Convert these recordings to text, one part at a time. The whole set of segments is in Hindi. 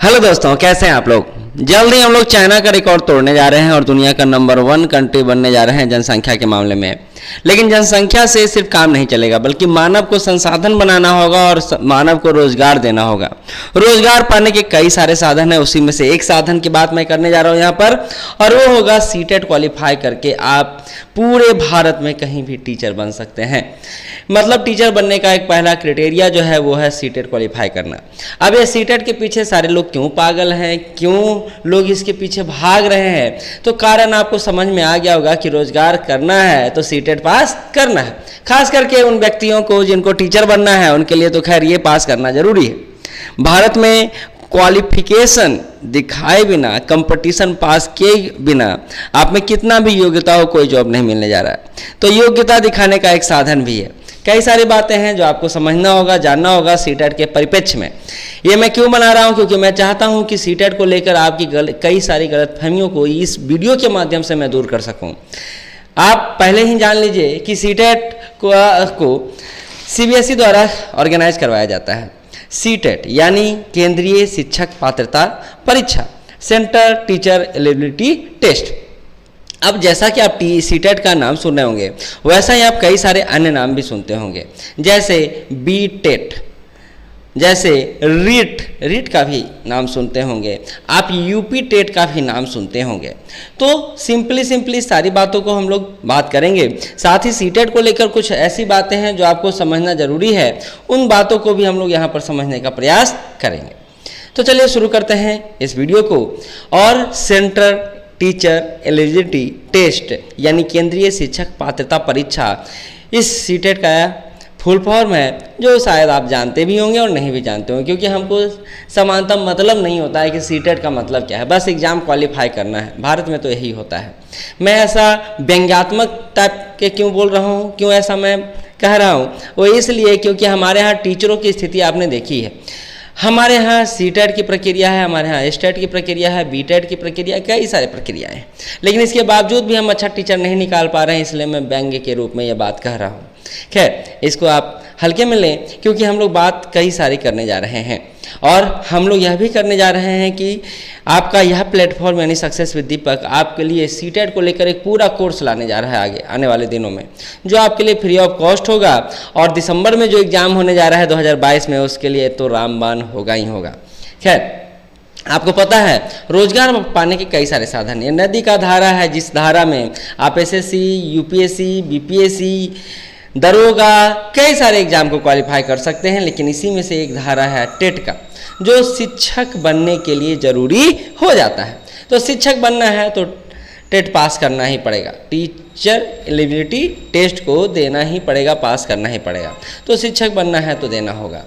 हेलो दोस्तों, कैसे हैं आप लोग। जल्द ही हम लोग चाइना का रिकॉर्ड तोड़ने जा रहे हैं और दुनिया का नंबर 1 कंट्री बनने जा रहे हैं जनसंख्या के मामले में। लेकिन जनसंख्या से सिर्फ काम नहीं चलेगा, बल्कि मानव को संसाधन बनाना होगा और मानव को रोजगार देना होगा। रोजगार पाने के कई सारे साधन हैं, उसी में से एक साधन की बात मैं करने जा रहा हूं यहाँ पर, और वो होगा सीटेट क्वालिफाई करके आप पूरे भारत में कहीं भी टीचर बन सकते हैं। मतलब टीचर बनने का एक पहला क्राइटेरिया जो है वो है सीटेट क्वालिफाई करना। अब ये सीटेट के पीछे सारे लोग क्यों पागल हैं, क्यों लोग इसके पीछे भाग रहे हैं, तो कारण आपको समझ में आ गया होगा कि रोजगार करना है तो सीटेट पास करना है। खास करके उन व्यक्तियों को जिनको टीचर बनना है उनके लिए तो खैर ये पास करना जरूरी है। भारत में क्वालिफिकेशन दिखाए बिना, कंपटीशन पास किए बिना आप में कितना भी योग्यता हो, कोई जॉब नहीं मिलने जा रहा है। तो योग्यता दिखाने का एक साधन भी है। कई सारी बातें हैं जो आपको समझना होगा, जानना होगा सीटेट के परिप्रेक्ष्य में। ये मैं क्यों बना रहा हूं, क्योंकि मैं चाहता हूं कि सीटेट को लेकर आपकी कई सारी गलतफहमियों को इस वीडियो के माध्यम से मैं दूर कर सकूं। आप पहले ही जान लीजिए कि सीटेट को सीबीएसई द्वारा ऑर्गेनाइज करवाया जाता है। सीटेट यानी केंद्रीय शिक्षक पात्रता परीक्षा, सेंटर टीचर एलिजिबिलिटी टेस्ट। अब जैसा कि आप सीटेट का नाम सुन रहे होंगे, वैसा ही आप कई सारे अन्य नाम भी सुनते होंगे, जैसे बी टेट, जैसे रीट का भी नाम सुनते होंगे, आप यूपी टेट का भी नाम सुनते होंगे। तो सिंपली सारी बातों को हम लोग बात करेंगे। साथ ही सीटेट को लेकर कुछ ऐसी बातें हैं जो आपको समझना जरूरी है, उन बातों को भी हम लोग यहाँ पर समझने का प्रयास करेंगे। तो चलिए शुरू करते हैं इस वीडियो को। और सेंट्रल टीचर एलिजिबिलिटी टेस्ट यानी केंद्रीय शिक्षक पात्रता परीक्षा, इस सीटेट का फुल फॉर्म है, जो शायद आप जानते भी होंगे और नहीं भी जानते होंगे, क्योंकि हमको समानता मतलब नहीं होता है कि सीटेट का मतलब क्या है। बस एग्जाम क्वालिफाई करना है, भारत में तो यही होता है। मैं ऐसा व्यंग्यात्मक टाइप के क्यों बोल रहा हूँ, क्यों ऐसा मैं कह रहा हूँ, वो इसलिए क्योंकि हमारे यहाँ टीचरों की स्थिति आपने देखी है। हमारे यहाँ सीटेट की प्रक्रिया है, हमारे यहाँ स्टेट की प्रक्रिया है, बीटेट की प्रक्रिया, कई सारी प्रक्रियाएं हैं, लेकिन इसके बावजूद भी हम अच्छा टीचर नहीं निकाल पा रहे हैं। इसलिए मैं व्यंग्य के रूप में ये बात कह रहा हूँ। खैर, इसको आप हल्के में लें, क्योंकि हम लोग बात कई सारी करने जा रहे हैं। और हम लोग यह भी करने जा रहे हैं कि आपका यह प्लेटफॉर्म यानी सक्सेस विद दीपक आपके लिए सीटेट को लेकर एक पूरा कोर्स लाने जा रहा है आगे आने वाले दिनों में, जो आपके लिए फ्री ऑफ कॉस्ट होगा। और दिसंबर में जो एग्ज़ाम होने जा रहा है 2022 में, उसके लिए तो रामबाण होगा ही होगा। खैर, आपको पता है रोजगार पाने के कई सारे साधन। ये नदी का धारा है, जिस धारा में आप एसएससी, यूपीएससी, बीपीएससी, दरोगा, कई सारे एग्जाम को क्वालिफाई कर सकते हैं। लेकिन इसी में से एक धारा है टेट का, जो शिक्षक बनने के लिए जरूरी हो जाता है। तो शिक्षक बनना है तो टेट पास करना ही पड़ेगा, टीचर एलिजिबिलिटी टेस्ट को देना ही पड़ेगा, पास करना ही पड़ेगा। तो शिक्षक बनना है तो देना होगा।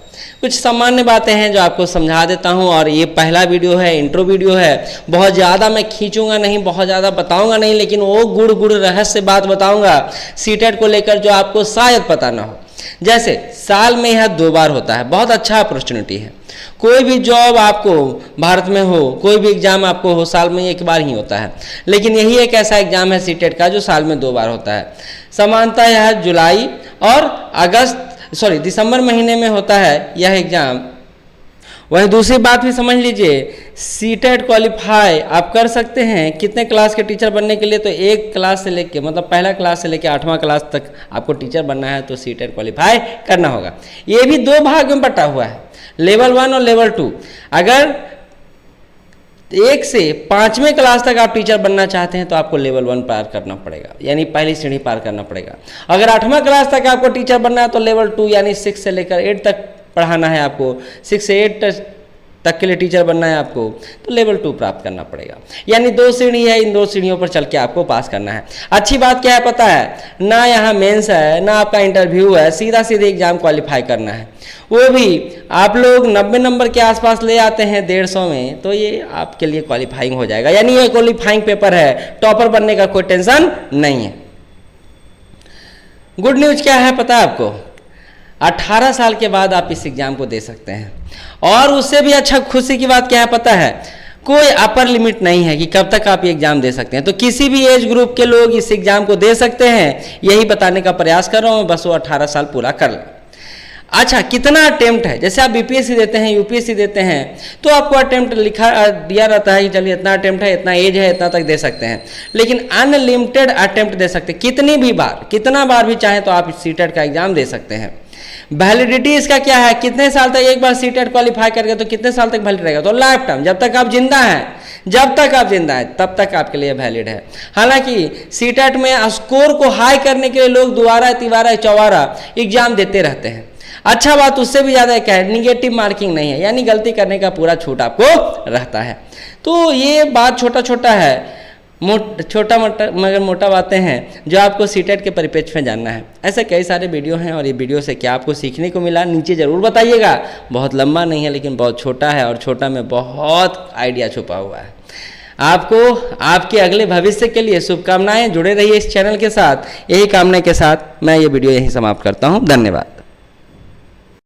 कुछ सामान्य बातें हैं जो आपको समझा देता हूं, और ये पहला वीडियो है, इंट्रो वीडियो है। बहुत ज़्यादा मैं खींचूंगा नहीं, बहुत ज़्यादा बताऊंगा नहीं, लेकिन वो गुड़ रहस्य बात बताऊंगा सीटेट को लेकर जो आपको शायद पता ना हो। जैसे साल में यह 2 बार होता है, बहुत अच्छा अपॉर्चुनिटी है। कोई भी जॉब आपको भारत में हो, कोई भी एग्जाम आपको हो, साल में 1 बार ही होता है। लेकिन यही एक ऐसा एग्जाम है सीटेट का जो साल में 2 बार होता है। समानता यह जुलाई और दिसंबर महीने में होता है यह एग्जाम। वही दूसरी बात भी समझ लीजिए, सीटेट क्वालिफाई आप कर सकते हैं कितने क्लास के टीचर बनने के लिए, तो 1 क्लास से लेके, मतलब पहला क्लास से लेके 8वां क्लास तक आपको टीचर बनना है तो सीटेट क्वालिफाई करना होगा। ये भी 2 भाग में बटा हुआ है, लेवल 1 और लेवल 2। अगर 1 से 5वें क्लास तक आप टीचर बनना चाहते हैं तो आपको लेवल 1 पार करना पड़ेगा, यानी पहली श्रेणी पार करना पड़ेगा। अगर 8वां क्लास तक आपको टीचर बनना है तो लेवल 2 यानी 6 से लेकर 8 तक पढ़ाना है आपको, 6 से 8 तक के लिए टीचर बनना है आपको, तो लेवल 2 प्राप्त करना पड़ेगा। यानी 2 सीढ़ी है, इन 2 सीढ़ियों पर चल के आपको पास करना है। अच्छी बात क्या है पता है, ना यहाँ मेंस है ना आपका इंटरव्यू है, सीधा एग्जाम क्वालिफाई करना है। वो भी आप लोग 90 नंबर के आसपास ले आते हैं 150 में, तो ये आपके लिए क्वालिफाइंग हो जाएगा। यानी ये क्वालिफाइंग पेपर है, टॉपर बनने का कोई टेंशन नहीं है। गुड न्यूज क्या है पता है आपको, 18 साल के बाद आप इस एग्जाम को दे सकते हैं। और उससे भी अच्छा खुशी की बात क्या है पता है, कोई अपर लिमिट नहीं है कि कब तक आप ये एग्जाम दे सकते हैं। तो किसी भी एज ग्रुप के लोग इस एग्जाम को दे सकते हैं, यही बताने का प्रयास कर रहा हूँ। बस वो 18 साल पूरा कर लें। अच्छा, कितना अटेम्प्ट है, जैसे आप बीपीएससी देते हैं, यूपीएससी देते हैं, तो आपको अटेम्प्ट लिखा दिया रहता है कि चलिए इतना अटेम्प्ट है, इतना एज है, इतना तक दे सकते हैं, लेकिन अनलिमिटेड अटेम्प्ट दे सकते हैं, कितनी भी बार, कितना बार भी चाहे तो आप सीटेट का एग्जाम दे सकते हैं। वैलिडिटी इसका क्या है, कितने साल तक, एक बार सीटेट क्वालिफाई कर गए तो कितने साल तक वैलिड रहेगा, तो लाइफ टाइम, जब तक आप जिंदा हैं, जब तक आप जिंदा हैं तब तक आपके लिए वैलिड है। हालांकि सीटेट में स्कोर को हाई करने के लिए लोग दोबारा तिबारा चौबारा एग्जाम देते रहते हैं। अच्छा बात उससे भी ज़्यादा क्या है, निगेटिव मार्किंग नहीं है, यानी गलती करने का पूरा छूट आपको रहता है। तो ये बात छोटा छोटा है, छोटा मोटा मगर मोटा बातें हैं जो आपको सीटेट के परिप्रेक्ष्य में जानना है। ऐसे कई सारे वीडियो हैं और ये वीडियो से क्या आपको सीखने को मिला नीचे ज़रूर बताइएगा। बहुत लंबा नहीं है लेकिन बहुत छोटा है और छोटा में बहुत आइडिया छुपा हुआ है। आपको आपके अगले भविष्य के लिए शुभकामनाएं। जुड़े रहिए इस चैनल के साथ। यही कामना के साथ मैं ये वीडियो यहीं समाप्त करता हूँ। धन्यवाद।